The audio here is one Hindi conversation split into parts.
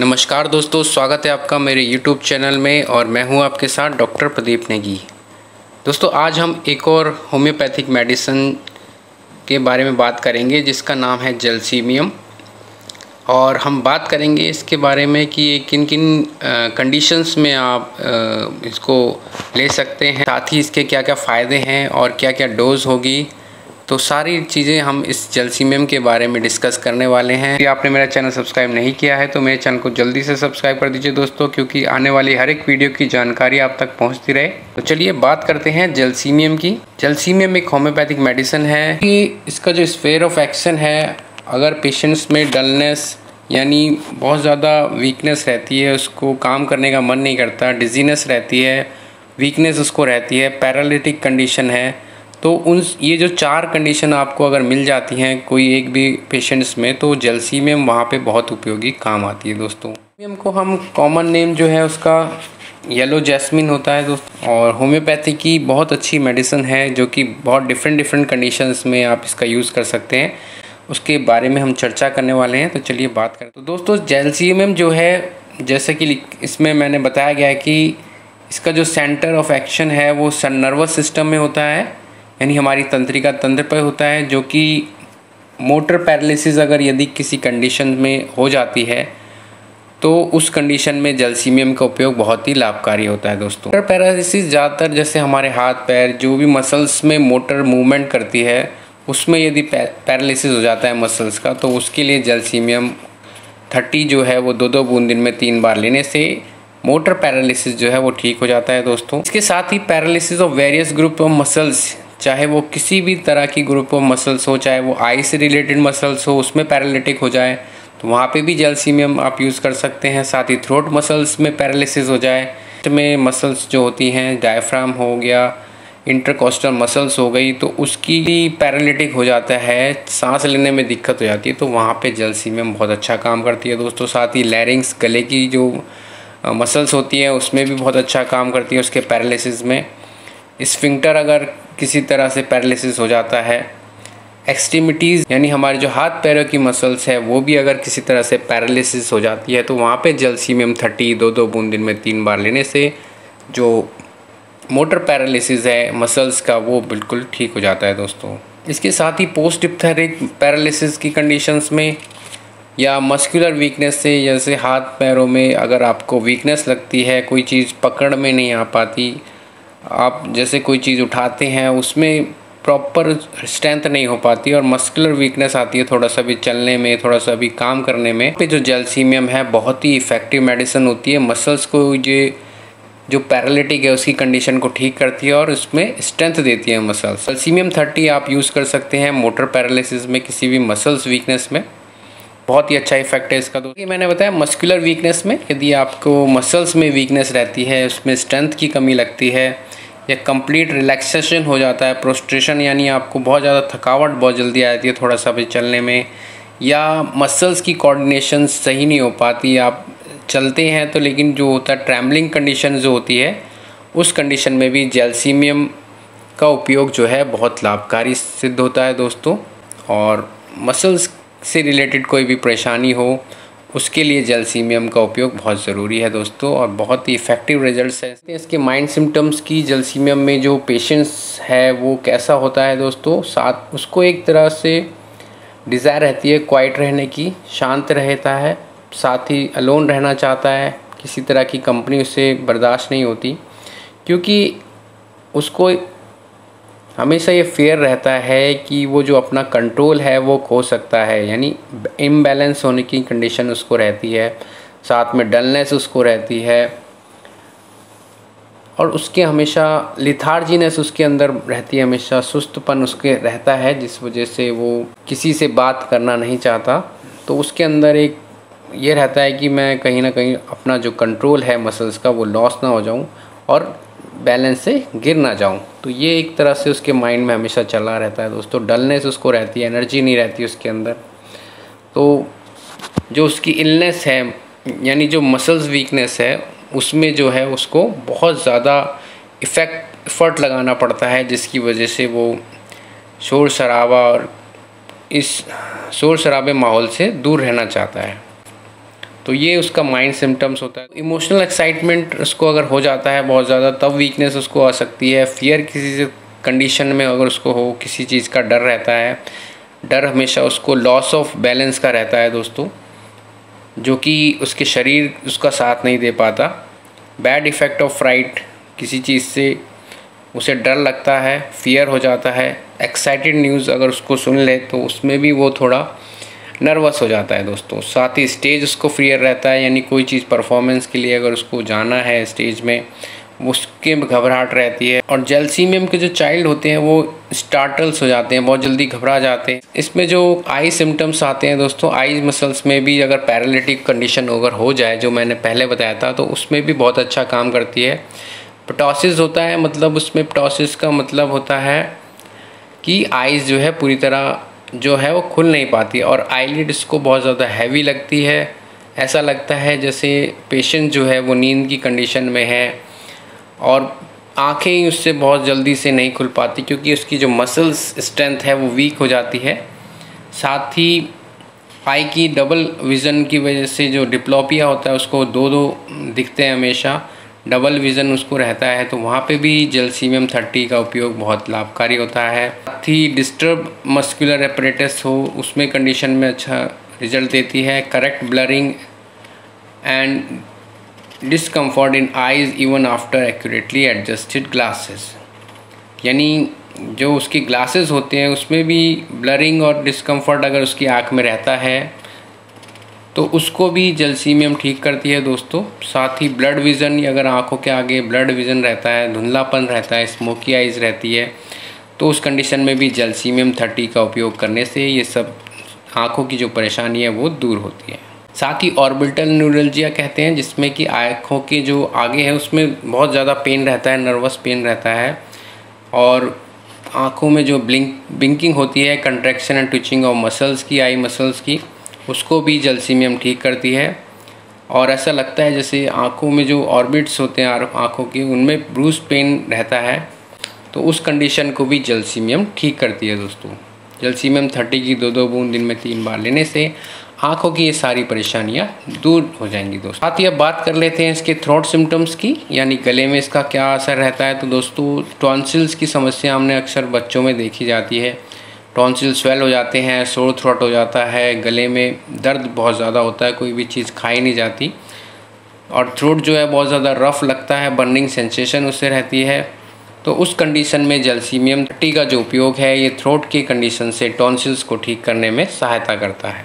नमस्कार दोस्तों, स्वागत है आपका मेरे YouTube चैनल में और मैं हूं आपके साथ डॉक्टर प्रदीप नेगी। दोस्तों, आज हम एक और होम्योपैथिक मेडिसिन के बारे में बात करेंगे जिसका नाम है जैल्सीमियम। और हम बात करेंगे इसके बारे में कि ये किन किन कंडीशंस में आप इसको ले सकते हैं, साथ ही इसके क्या क्या फ़ायदे हैं और क्या क्या डोज होगी। तो सारी चीज़ें हम इस जैल्सीमियम के बारे में डिस्कस करने वाले हैं। यदि आपने मेरा चैनल सब्सक्राइब नहीं किया है तो मेरे चैनल को जल्दी से सब्सक्राइब कर दीजिए दोस्तों, क्योंकि आने वाली हर एक वीडियो की जानकारी आप तक पहुंचती रहे। तो चलिए बात करते हैं जैल्सीमियम की। जैल्सीमियम एक होम्योपैथिक मेडिसिन है कि इसका जो स्फीयर ऑफ एक्शन है, अगर पेशेंट्स में डलनेस यानी बहुत ज़्यादा वीकनेस रहती है, उसको काम करने का मन नहीं करता, डिजीनेस रहती है, वीकनेस उसको रहती है, पैरालिटिक कंडीशन है, तो ये जो 4 कंडीशन आपको अगर मिल जाती हैं कोई एक भी पेशेंट्स में, तो जैल्सीमियम वहाँ पे बहुत उपयोगी काम आती है दोस्तों। जैल्सीमियम को हम कॉमन नेम जो है उसका येलो जैस्मिन होता है दोस्तों, और होम्योपैथी की बहुत अच्छी मेडिसिन है जो कि बहुत डिफरेंट कंडीशंस में आप इसका यूज़ कर सकते हैं। उसके बारे में हम चर्चा करने वाले हैं, तो चलिए बात करें। तो दोस्तों, जैल्सीमियम जो है, जैसे कि इसमें मैंने बताया गया है कि इसका जो सेंटर ऑफ एक्शन है वो नर्वस सिस्टम में होता है, यानी हमारी तंत्रिका तंत्र पर होता है, जो कि मोटर पैरालिसिस अगर यदि किसी कंडीशन में हो जाती है तो उस कंडीशन में जैल्सीमियम का उपयोग बहुत ही लाभकारी होता है दोस्तों। मोटर पैरालिसिस ज़्यादातर जैसे हमारे हाथ पैर जो भी मसल्स में मोटर मूवमेंट करती है, उसमें यदि पैरालिसिस हो जाता है मसल्स का, तो उसके लिए जैल्सीमियम 30 जो है वो 2-2 बूंद दिन में 3 बार लेने से मोटर पैरालिसिस जो है वो ठीक हो जाता है दोस्तों। इसके साथ ही paralysis of various group of muscles, चाहे वो किसी भी तरह की ग्रुप ऑफ मसल्स हो, चाहे वो आई से रिलेटेड मसल्स हो, उसमें पैरालिटिक हो जाए तो वहाँ पे भी जैल्सीमियम आप यूज़ कर सकते हैं। साथ ही थ्रोट मसल्स में पैरालिसिस हो जाए, में मसल्स जो होती हैं, डायफ्राम हो गया, इंटरकोस्टल मसल्स हो गई, तो उसकी भी पैरालिटिक हो जाता है, सांस लेने में दिक्कत हो जाती है, तो वहाँ पे जैल्सीमियम बहुत अच्छा काम करती है दोस्तों। साथ ही लैरिंक्स, गले की जो मसल्स होती हैं उसमें भी बहुत अच्छा काम करती है उसके पैरालिसिस में। स्फिंक्टर अगर किसी तरह से पैरालिसिस हो जाता है, एक्सट्रीमिटीज़ यानी हमारे जो हाथ पैरों की मसल्स है वो भी अगर किसी तरह से पैरालिसिस हो जाती है, तो वहाँ पे जैल्सीमियम 30 2-2 बूंद दिन में 3 बार लेने से जो मोटर पैरालिसिस है मसल्स का वो बिल्कुल ठीक हो जाता है दोस्तों। इसके साथ ही पोस्ट डिप्थेरिक पैरालिसिस की कंडीशंस में या मस्कुलर वीकनेस से, जैसे हाथ पैरों में अगर आपको वीकनेस लगती है, कोई चीज़ पकड़ में नहीं आ पाती, आप जैसे कोई चीज़ उठाते हैं उसमें प्रॉपर स्ट्रेंथ नहीं हो पाती और मस्कुलर वीकनेस आती है थोड़ा सा भी चलने में, थोड़ा सा भी काम करने में, पे जो जैल्सीमियम है बहुत ही इफ़ेक्टिव मेडिसिन होती है। मसल्स को ये जो पैरालिटिक है उसकी कंडीशन को ठीक करती है और उसमें स्ट्रेंथ देती है मसल्स। जैल्सीमियम 30 आप यूज़ कर सकते हैं मोटर पैरालिसिस में, किसी भी मसल्स वीकनेस में, बहुत ही अच्छा इफेक्ट है इसका। तो मैंने बताया मस्कुलर वीकनेस में, यदि आपको मसल्स में वीकनेस रहती है, उसमें स्ट्रेंथ की कमी लगती है या कंप्लीट रिलैक्सेशन हो जाता है, प्रोस्ट्रेशन यानी आपको बहुत ज़्यादा थकावट बहुत जल्दी आ जाती है थोड़ा सा भी चलने में, या मसल्स की कोऑर्डिनेशन सही नहीं हो पाती, आप चलते हैं तो लेकिन जो होता है ट्रैम्बलिंग कंडीशन जो होती है, उस कंडीशन में भी जैल्सीमियम का उपयोग जो है बहुत लाभकारी सिद्ध होता है दोस्तों। और मसल्स से रिलेटेड कोई भी परेशानी हो उसके लिए जैल्सीमियम का उपयोग बहुत ज़रूरी है दोस्तों, और बहुत ही इफ़ेक्टिव रिजल्ट्स हैं इसके। माइंड सिम्टम्स की जैल्सीमियम में जो पेशेंट्स है वो कैसा होता है दोस्तों, साथ उसको एक तरह से डिज़ायर रहती है क्वाइट रहने की, शांत रहता है, साथ ही अलोन रहना चाहता है, किसी तरह की कंपनी उससे बर्दाश्त नहीं होती, क्योंकि उसको हमेशा ये फेयर रहता है कि वो जो अपना कंट्रोल है वो खो सकता है, यानी इम्बैलेंस होने की कंडीशन उसको रहती है, साथ में डलनेस उसको रहती है, और उसके हमेशा लिथार्जीनेस उसके अंदर रहती है, हमेशा सुस्तपन उसके रहता है, जिस वजह से वो किसी से बात करना नहीं चाहता। तो उसके अंदर एक ये रहता है कि मैं कहीं ना कहीं अपना जो कंट्रोल है मसल्स का वो लॉस ना हो जाऊं और बैलेंस से गिर ना जाऊं। तो ये एक तरह से उसके माइंड में हमेशा चला रहता है दोस्तों। डलनेस उसको रहती है, एनर्जी नहीं रहती उसके अंदर। तो जो उसकी इलनेस है यानी जो मसल्स वीकनेस है उसमें जो है उसको बहुत ज़्यादा एफर्ट लगाना पड़ता है, जिसकी वजह से वो शोर शराबा और इस शोर शराबे माहौल से दूर रहना चाहता है। तो तो ये उसका माइंड सिम्टम्स होता है। इमोशनल एक्साइटमेंट उसको अगर हो जाता है बहुत ज़्यादा, तब वीकनेस उसको आ सकती है। फियर किसी कंडीशन में अगर उसको हो, किसी चीज़ का डर रहता है, डर हमेशा उसको लॉस ऑफ बैलेंस का रहता है दोस्तों, जो कि उसके शरीर उसका साथ नहीं दे पाता। बैड इफ़ेक्ट ऑफ फ्राइट, किसी चीज़ से उसे डर लगता है, फियर हो जाता है। एक्साइटेड न्यूज़ अगर उसको सुन ले तो उसमें भी वो थोड़ा नर्वस हो जाता है दोस्तों। साथ ही स्टेज उसको फियर रहता है, यानी कोई चीज़ परफॉर्मेंस के लिए अगर उसको जाना है स्टेज में, उसके घबराहट रहती है। और जेलसीमियम के जो चाइल्ड होते हैं वो स्टार्टल्स हो जाते हैं, बहुत जल्दी घबरा जाते हैं। इसमें जो आई सिम्टम्स आते हैं दोस्तों, आई मसल्स में भी अगर पैरालिटिक कंडीशन अगर हो जाए, जो मैंने पहले बताया था, तो उसमें भी बहुत अच्छा काम करती है। प्टोसिस होता है, मतलब उसमें प्टोसिस का मतलब होता है कि आइज़ जो है पूरी तरह जो है वो खुल नहीं पाती और आईलिड इसको बहुत ज़्यादा हैवी लगती है। ऐसा लगता है जैसे पेशेंट जो है वो नींद की कंडीशन में है और आंखें ही उससे बहुत जल्दी से नहीं खुल पाती, क्योंकि उसकी जो मसल्स स्ट्रेंथ है वो वीक हो जाती है। साथ ही आई की डबल विज़न की वजह से जो डिप्लोपिया होता है उसको दो दिखते हैं हमेशा, डबल विज़न उसको रहता है, तो वहाँ पे भी जेलसीमियम 30 का उपयोग बहुत लाभकारी होता है। साथ ही डिस्टर्ब मस्कुलर एपरेटस हो, उसमें कंडीशन में अच्छा रिजल्ट देती है। Correct blurring and discomfort in eyes even after accurately adjusted glasses, यानी जो उसकी ग्लासेस होते हैं उसमें भी ब्लरिंग और डिस्कम्फर्ट अगर उसकी आँख में रहता है तो उसको भी जेलसीमियम ठीक करती है दोस्तों। साथ ही ब्लड विज़न, अगर आँखों के आगे ब्लड विज़न रहता है, धुंधलापन रहता है, स्मोकी आइज़ रहती है, तो उस कंडीशन में भी जेलसीमियम 30 का उपयोग करने से ये सब आँखों की जो परेशानी है वो दूर होती है। साथ ही ऑर्बिटल न्यूरल्जिया कहते हैं, जिसमें कि आँखों के जो आगे है उसमें बहुत ज़्यादा पेन रहता है, नर्वस पेन रहता है, और आँखों में जो ब्लिंकिंग होती है, contraction and twitching of muscles की, आई मसल्स की, उसको भी जेलसीमियम ठीक करती है। और ऐसा लगता है जैसे आँखों में जो ऑर्बिट्स होते हैं आँखों की, उनमें ब्रूस पेन रहता है, तो उस कंडीशन को भी जेलसीमियम ठीक करती है दोस्तों। जेलसीमियम 30 की 2-2 बूंद दिन में 3 बार लेने से आँखों की ये सारी परेशानियाँ दूर हो जाएंगी दोस्तों। साथ ही अब बात कर लेते हैं इसके थ्रोट सिम्टम्स की, यानी गले में इसका क्या असर रहता है। तो दोस्तों टॉन्सिल्स की समस्या हमने अक्सर बच्चों में देखी जाती है। टॉन्सिल स्वेल हो जाते हैं, सोर थ्रोट हो जाता है, गले में दर्द बहुत ज़्यादा होता है, कोई भी चीज़ खाई नहीं जाती, और थ्रोट जो है बहुत ज़्यादा रफ़ लगता है, बर्निंग सेंसेशन उससे रहती है। तो उस कंडीशन में जेलसीमियम 30 का जो उपयोग है ये थ्रोट की कंडीशन से टॉन्सिल्स को ठीक करने में सहायता करता है।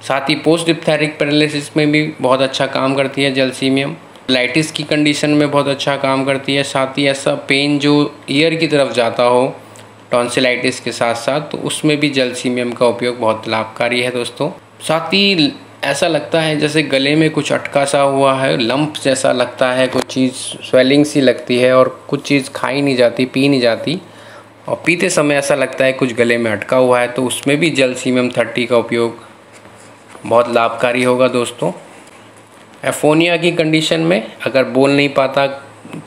साथ ही पोस्ट डिप्थेरिक पैरालिसिस में भी बहुत अच्छा काम करती है जेलसीमियम। लाइटिस की कंडीशन में बहुत अच्छा काम करती है। साथ ही ऐसा पेन जो ईयर की तरफ जाता हो टॉन्सिलाइटिस के साथ साथ, तो उसमें भी जेलसीमियम का उपयोग बहुत लाभकारी है दोस्तों। साथ ही ऐसा लगता है जैसे गले में कुछ अटका सा हुआ है, लंप जैसा लगता है, कुछ चीज़ स्वेलिंग सी लगती है और कुछ चीज़ खाई नहीं जाती, पी नहीं जाती, और पीते समय ऐसा लगता है कुछ गले में अटका हुआ है, तो उसमें भी जेलसीमियम 30 का उपयोग बहुत लाभकारी होगा दोस्तों। एफोनिया की कंडीशन में अगर बोल नहीं पाता,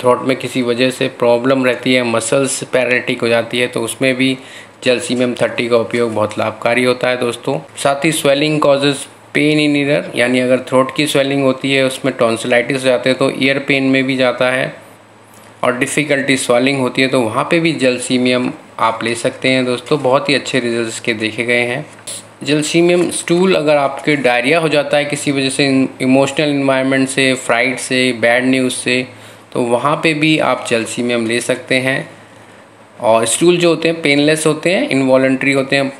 थ्रोट में किसी वजह से प्रॉब्लम रहती है, मसल्स पैरालिटिक हो जाती है, तो उसमें भी जेलसीमियम 30 का उपयोग बहुत लाभकारी होता है दोस्तों। साथ ही swelling causes pain in ear, यानी अगर थ्रोट की स्वेलिंग होती है उसमें टॉन्सिलाइटिस हो जाते हैं तो ईयर पेन में भी जाता है, और डिफ़िकल्टी स्वेलिंग होती है तो वहाँ पे भी जेलसीमियम आप ले सकते हैं दोस्तों। बहुत ही अच्छे रिजल्ट्स के देखे गए हैं। जेलसीमियम स्टूल, अगर आपके डायरिया हो जाता है किसी वजह से, इमोशनल इन्वायरमेंट से, फ्राइड से, बैड न्यूज़ से, तो वहाँ पे भी आप जेलसीमियम ले सकते हैं। और स्टूल जो होते हैं पेनलेस होते हैं, इनवॉलंटरी होते हैं,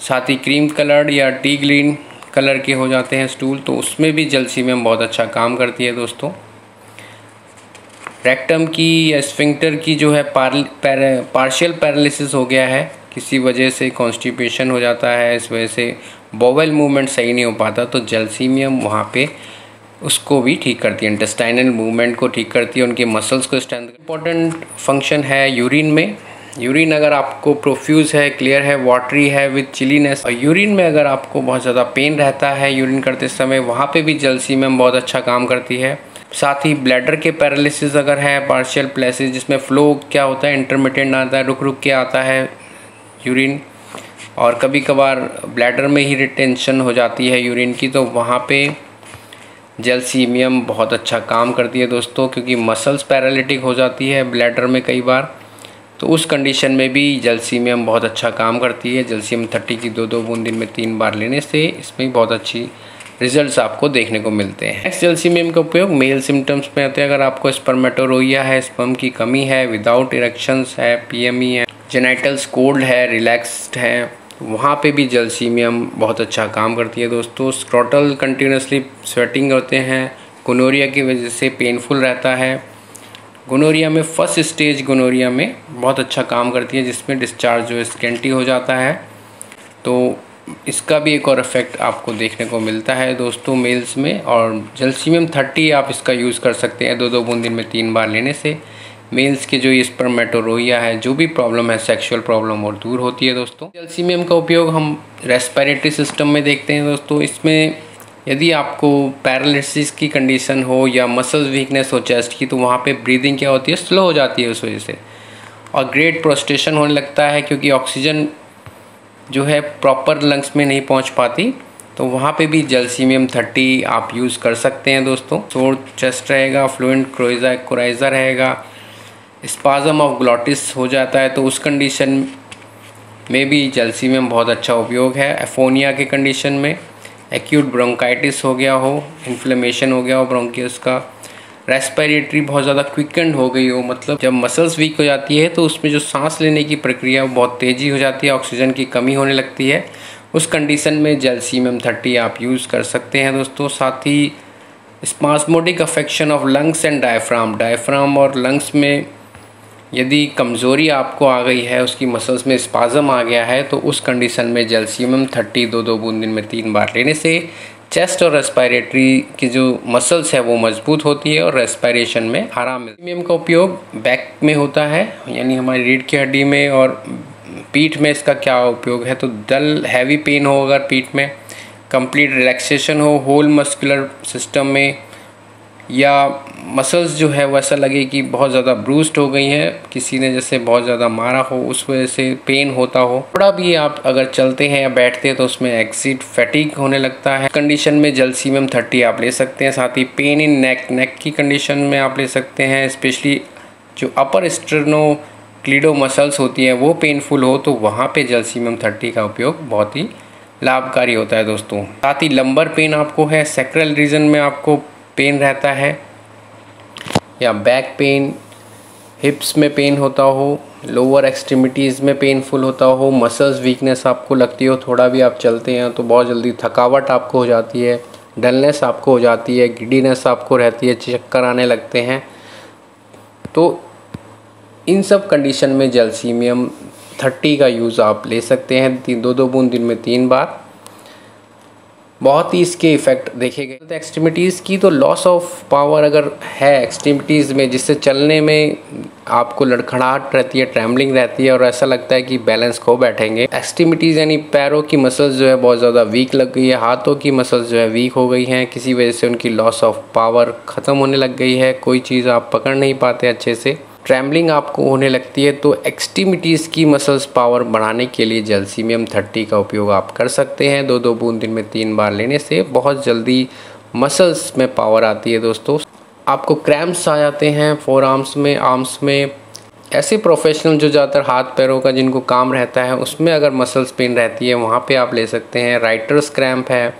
साथ ही क्रीम कलर्ड या टी ग्रीन कलर के हो जाते हैं स्टूल, तो उसमें भी जेलसीमियम बहुत अच्छा काम करती है दोस्तों। रेक्टम की या स्फिंक्टर की जो है पार्शियल पैरालिसिस हो गया है, किसी वजह से कॉन्स्टिपेशन हो जाता है, इस वजह से बॉवेल मूवमेंट सही नहीं हो पाता, तो जेलसीमियम वहाँ पे उसको भी ठीक करती है, इंटेस्टाइनल मूवमेंट को ठीक करती है, उनके मसल्स को स्ट्रेंथ। इंपॉर्टेंट फंक्शन है यूरिन में। यूरिन अगर आपको प्रोफ्यूज है, क्लियर है, वाटरी है विद चिलीनेस, और यूरिन में अगर आपको बहुत ज़्यादा पेन रहता है यूरिन करते समय, वहाँ पे भी जेलसीमियम बहुत अच्छा काम करती है। साथ ही ब्लैडर के पैरालिसिस अगर है, पार्शियल प्लेसिस, जिसमें फ्लो क्या होता है, इंटरमिटेंट आता है, रुक रुक के आता है यूरिन, और कभी कभार ब्लैडर में ही रिटेंशन हो जाती है यूरिन की, तो वहाँ पे जैल्सीमियम बहुत अच्छा काम करती है दोस्तों, क्योंकि मसल्स पैरालिटिक हो जाती है ब्लैडर में कई बार, तो उस कंडीशन में भी जैल्सीमियम बहुत अच्छा काम करती है। जैल्शियम 30 की 2-2 बूंद दिन में 3 बार लेने से इसमें बहुत अच्छी रिजल्ट्स आपको देखने को मिलते हैं। नेक्स्ट जैल्सीमियम का उपयोग मेल सिम्टम्स में आते हैं। अगर आपको स्पर्मेटोरोइया है, स्पर्म की कमी है, विदाउट इरेक्शंस है, पीएमई है, जेनाइटल्स कोल्ड है, रिलैक्स्ड है, वहाँ पे भी जैल्सीमियम बहुत अच्छा काम करती है दोस्तों। स्क्रोटल कंटिन्यूसली स्वेटिंग होते हैं, गोनोरिया की वजह से पेनफुल रहता है। गोनोरिया में फर्स्ट स्टेज गोनोरिया में बहुत अच्छा काम करती है, जिसमें डिस्चार्ज जो है स्केंटी हो जाता है, तो इसका भी एक और इफेक्ट आपको देखने को मिलता है दोस्तों मेल्स में। और जैल्सीमियम 30 आप इसका यूज़ कर सकते हैं 2-2 बूंद दिन में 3 बार लेने से मेल्स के जो ये स्पर्मेटोरोइया है, जो भी प्रॉब्लम है सेक्सुअल प्रॉब्लम, और दूर होती है दोस्तों। जैल्सीमियम का उपयोग हम रेस्पिरेटरी सिस्टम में देखते हैं दोस्तों। इसमें यदि आपको पैरालिसिस की कंडीशन हो या मसल्स वीकनेस हो चेस्ट की, तो वहाँ पे ब्रीदिंग क्या होती है, स्लो हो जाती है उस वजह से, और ग्रेट प्रोस्टेशन होने लगता है, क्योंकि ऑक्सीजन जो है प्रॉपर लंग्स में नहीं पहुँच पाती, तो वहाँ पे भी जैल्सीमियम 30 आप यूज़ कर सकते हैं दोस्तों। सोर चेस्ट रहेगा, फ्लुएंट कोराइजा रहेगा, स्पाज़म ऑफ ग्लॉटिस हो जाता है, तो उस कंडीशन में भी जैल्सीमियम बहुत अच्छा उपयोग है। एफोनिया के कंडीशन में, एक्यूट ब्रोंकाइटिस हो गया हो, इन्फ्लेमेशन हो गया हो ब्रोंकियस का, रेस्पिरेटरी बहुत ज़्यादा क्विकेंड हो गई हो, मतलब जब मसल्स वीक हो जाती है तो उसमें जो सांस लेने की प्रक्रिया बहुत तेज़ी हो जाती है, ऑक्सीजन की कमी होने लगती है, उस कंडीशन में जैल्सीमियम 30 आप यूज़ कर सकते हैं दोस्तों। साथ ही spasmodic affection of lungs and diaphragm और लंग्स में यदि कमज़ोरी आपको आ गई है, उसकी मसल्स में स्पाज़म आ गया है, तो उस कंडीशन में जैल्सीमियम 30 2-2 बूंद दिन में 3 बार लेने से चेस्ट और रेस्पिरेटरी की जो मसल्स है वो मजबूत होती है और रेस्पिरेशन में आराम मिलता है। जैल्सीमियम का उपयोग बैक में होता है, यानी हमारी रीढ़ की हड्डी में, और पीठ में इसका क्या उपयोग है, तो डल हैवी पेन हो अगर पीठ में, कंप्लीट रिलैक्सेशन हो होल मस्कुलर सिस्टम में, या मसल्स जो है वैसा लगे कि बहुत ज़्यादा ब्रूस्ड हो गई हैं, किसी ने जैसे बहुत ज़्यादा मारा हो, उस वजह से पेन होता हो, थोड़ा भी आप अगर चलते हैं या बैठते हैं तो उसमें एक्सीड फैटिग होने लगता है, कंडीशन में जैल्सीमियम 30 आप ले सकते हैं। साथ ही पेन इन नेक की कंडीशन में आप ले सकते हैं, स्पेशली जो अपर स्टर्नोक्लीडो मसल्स होती हैं वो पेनफुल हो, तो वहाँ पे जैल्सीमियम 30 का उपयोग बहुत ही लाभकारी होता है दोस्तों। साथ ही लंबर पेन आपको है, सैक्रल रीजन में आपको पेन रहता है, या बैक पेन, हिप्स में पेन होता हो, लोअर एक्सट्रीमिटीज़ में पेनफुल होता हो, मसल्स वीकनेस आपको लगती हो, थोड़ा भी आप चलते हैं तो बहुत जल्दी थकावट आपको हो जाती है, डलनेस आपको हो जाती है, गिडीनेस आपको रहती है, चक्कर आने लगते हैं, तो इन सब कंडीशन में जैल्सीमियम 30 का यूज़ आप ले सकते हैं 2-2 बूंद दिन में 3 बार। बहुत ही इसके इफ़ेक्ट देखे गए। तो एक्सट्रीमिटीज़ की तो लॉस ऑफ पावर अगर है एक्सट्रीमिटीज़ में, जिससे चलने में आपको लड़खड़ाहट रहती है, ट्रैम्बलिंग रहती है, और ऐसा लगता है कि बैलेंस खो बैठेंगे। एक्सट्रीमिटीज़ यानी पैरों की मसल्स जो है बहुत ज़्यादा वीक लग गई है, हाथों की मसल्स जो है वीक हो गई हैं, किसी वजह से उनकी लॉस ऑफ पावर ख़त्म होने लग गई है, कोई चीज़ आप पकड़ नहीं पाते अच्छे से, ट्रैम्बलिंग आपको होने लगती है, तो एक्सट्रीमिटीज़ की मसल्स पावर बढ़ाने के लिए जैल्सीमियम 30 का उपयोग आप कर सकते हैं। 2-2 बूंद दिन में 3 बार लेने से बहुत जल्दी मसल्स में पावर आती है दोस्तों। आपको क्रैम्प्स आ जाते हैं फोर आर्म्स में, आर्म्स में, ऐसे प्रोफेशनल जो ज़्यादातर हाथ पैरों का जिनको काम रहता है उसमें अगर मसल्स पेन रहती है, वहाँ पे आप ले सकते हैं। राइटर्स क्रैम्प है,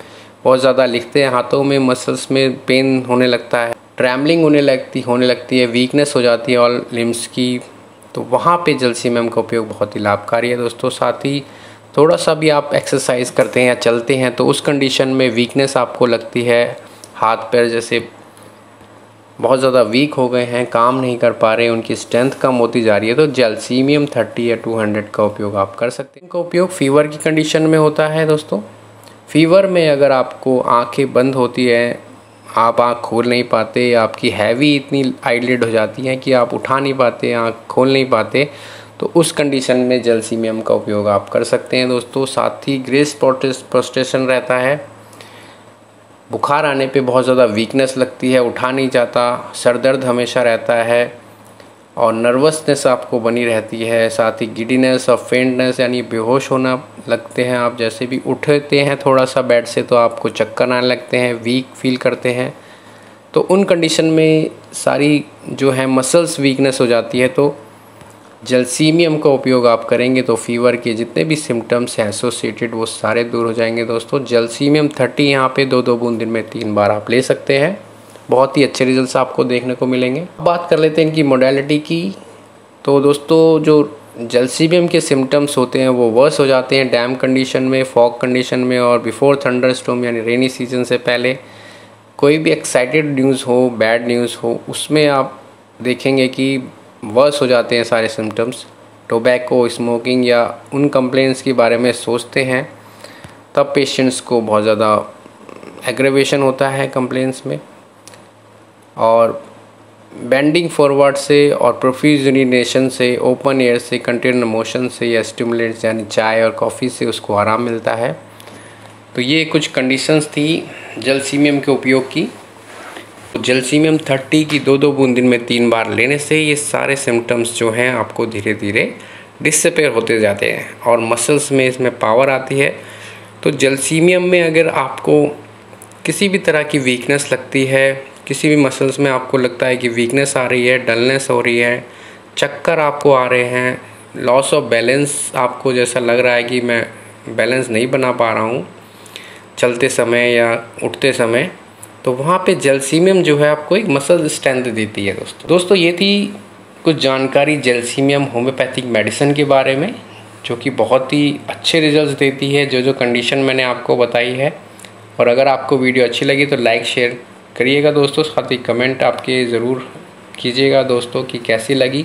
बहुत ज़्यादा लिखते हैं हाथों में, मसल्स में पेन होने लगता है, ट्रैम्बलिंग होने लगती है, वीकनेस हो जाती है ऑल लिम्स की, तो वहाँ पे जैल्सीमियम का उपयोग बहुत ही लाभकारी है दोस्तों। साथ ही थोड़ा सा भी आप एक्सरसाइज करते हैं या चलते हैं तो उस कंडीशन में वीकनेस आपको लगती है, हाथ पैर जैसे बहुत ज़्यादा वीक हो गए हैं, काम नहीं कर पा रहे, उनकी स्ट्रेंथ कम होती जा रही है, तो जैल्सीमियम 30 या 200 का उपयोग आप कर सकते हैं। इनका उपयोग फीवर की कंडीशन में होता है दोस्तों। फीवर में अगर आपको आंखें बंद होती है, आप आँख खोल नहीं पाते, आपकी हैवी इतनी आईलिड हो जाती है कि आप उठा नहीं पाते, आँख खोल नहीं पाते, तो उस कंडीशन में जैल्सीमियम का उपयोग आप कर सकते हैं दोस्तों। साथ ही ग्रेस प्रोस्टेशन रहता है, बुखार आने पे बहुत ज़्यादा वीकनेस लगती है, उठा नहीं जाता, सर दर्द हमेशा रहता है, और नर्वसनेस आपको बनी रहती है, साथ ही गिडीनेस और फेंटनेस यानी बेहोश होना लगते हैं आप। जैसे भी उठते हैं थोड़ा सा बेड से तो आपको चक्कर आने लगते हैं, वीक फील करते हैं। तो उन कंडीशन में सारी जो है मसल्स वीकनेस हो जाती है। तो जलसीमियम का उपयोग आप करेंगे तो फीवर के जितने भी सिम्टम्स हैं एसोसिएटेड वो सारे दूर हो जाएंगे दोस्तों। जलसीमियम 30 यहाँ पे 2-2 बूंद दिन में 3 बार आप ले सकते हैं, बहुत ही अच्छे रिजल्ट्स आपको देखने को मिलेंगे। बात कर लेते हैं इनकी मोडेलिटी की। तो दोस्तों जो जलसीमियम के सिम्टम्स होते हैं वो वर्स हो जाते हैं डैम कंडीशन में, फॉग कंडीशन में और बिफोर थंडरस्टॉर्म यानी रेनी सीजन से पहले। कोई भी एक्साइटेड न्यूज़ हो, बैड न्यूज़ हो, उसमें आप देखेंगे कि वर्स हो जाते हैं सारे सिम्टम्स। टोबैको, स्मोकिंग या उन कंप्लेंट्स के बारे में सोचते हैं तब पेशेंट्स को बहुत ज़्यादा एग्रेवेशन होता है कंप्लेंट्स में। और बेंडिंग फॉरवर्ड से और प्रोफ्यूज यूरिनेशन से, ओपन एयर से, कंटिन्यूअस मोशन से या स्टिमुलेंट्स यानी चाय और कॉफ़ी से उसको आराम मिलता है। तो ये कुछ कंडीशंस थी जलसीमियम के उपयोग की। जलसीमियम 30 की 2-2 बूंद दिन में 3 बार लेने से ये सारे सिम्टम्स जो हैं आपको धीरे धीरे डिसअपेयर होते जाते हैं और मसल्स में इसमें पावर आती है। तो जलसीमियम में अगर आपको किसी भी तरह की वीकनेस लगती है, किसी भी मसल्स में आपको लगता है कि वीकनेस आ रही है, डलनेस हो रही है, चक्कर आपको आ रहे हैं, लॉस ऑफ बैलेंस आपको जैसा लग रहा है कि मैं बैलेंस नहीं बना पा रहा हूँ चलते समय या उठते समय, तो वहाँ पे जलसीमियम जो है आपको एक मसल स्ट्रेंथ देती है दोस्तों। ये थी कुछ जानकारी जलसीमियम होम्योपैथिक मेडिसिन के बारे में, जो कि बहुत ही अच्छे रिजल्ट्स देती है जो कंडीशन मैंने आपको बताई है। और अगर आपको वीडियो अच्छी लगी तो लाइक शेयर करिएगा दोस्तों, साथ ही कमेंट आपके ज़रूर कीजिएगा दोस्तों कि कैसी लगी।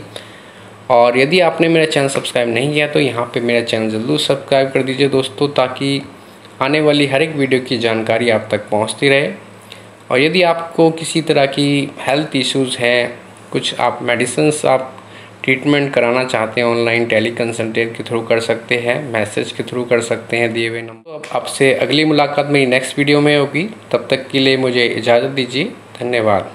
और यदि आपने मेरा चैनल सब्सक्राइब नहीं किया तो यहाँ पे मेरा चैनल ज़रूर सब्सक्राइब कर दीजिए दोस्तों, ताकि आने वाली हर एक वीडियो की जानकारी आप तक पहुँचती रहे। और यदि आपको किसी तरह की हेल्थ इश्यूज़ हैं, कुछ आप मेडिसिन्स आप ट्रीटमेंट कराना चाहते हैं ऑनलाइन टेली कंसल्टेंट के थ्रू कर सकते हैं, मैसेज के थ्रू कर सकते हैं दिए हुए नंबर। तो अब आपसे अगली मुलाकात मेरी नेक्स्ट वीडियो में होगी, तब तक के लिए मुझे इजाज़त दीजिए। धन्यवाद।